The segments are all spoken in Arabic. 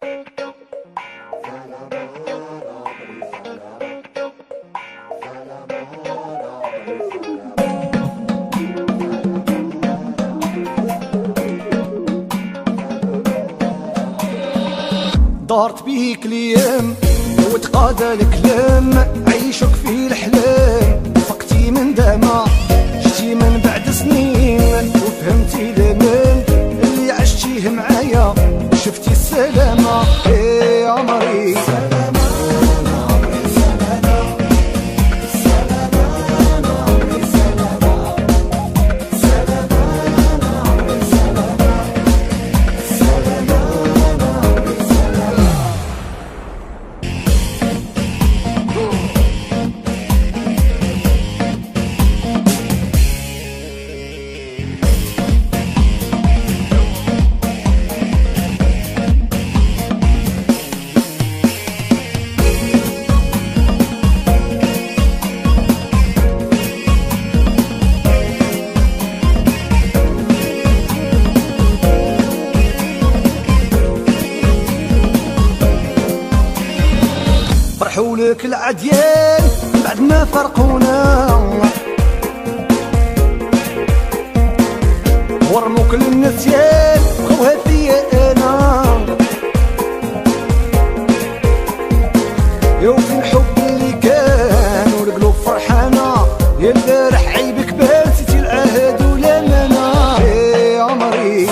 دارت بيك ليام وتقاضى الكلام، عيشك في الحلام فقتي من دما، جيتي من بعد سنين وفهمتي الامان اللي عشتيه معايا، شفتي السلامة يا عمري. فرحولك العديان بعد ما فرقونا، ورموك للنسيان خوها فيا انا، يا وفي الحب اللي كان والقلوب فرحانه، يا البارح عيبك بان نسيتي العهد والامانه يا عمري.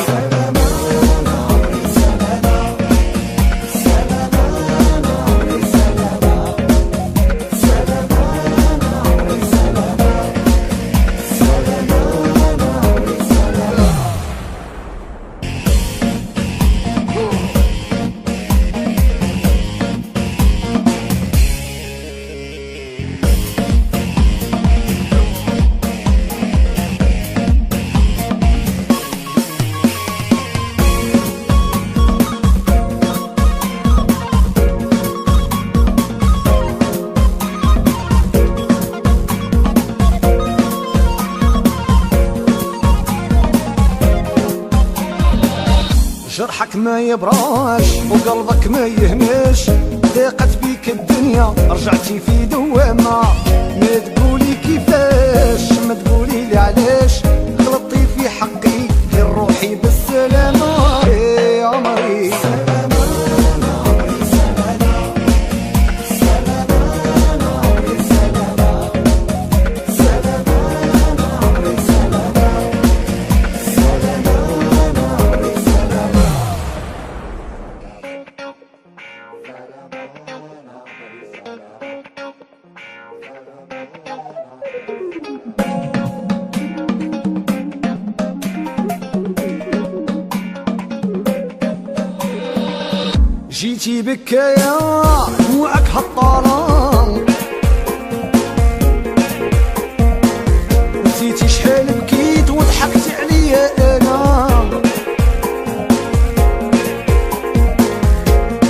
جرحك ما يبراش وقلبك ما يهمش، ضاقت بيك الدنيا رجعتي في دوامة، ما تقولي كيفاش ما تقولي لي علاش، غلطتي في حقي دير روحي بالسلامة يا عمري. جيتي بكايا دموعك هالطالة، نسيتي شحال بكيت وضحكتي عليا انا،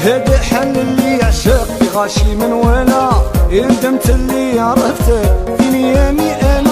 هذا حل اللي عشق في غاشي من وانا، ندمت اللي عرفته في نيامي انا.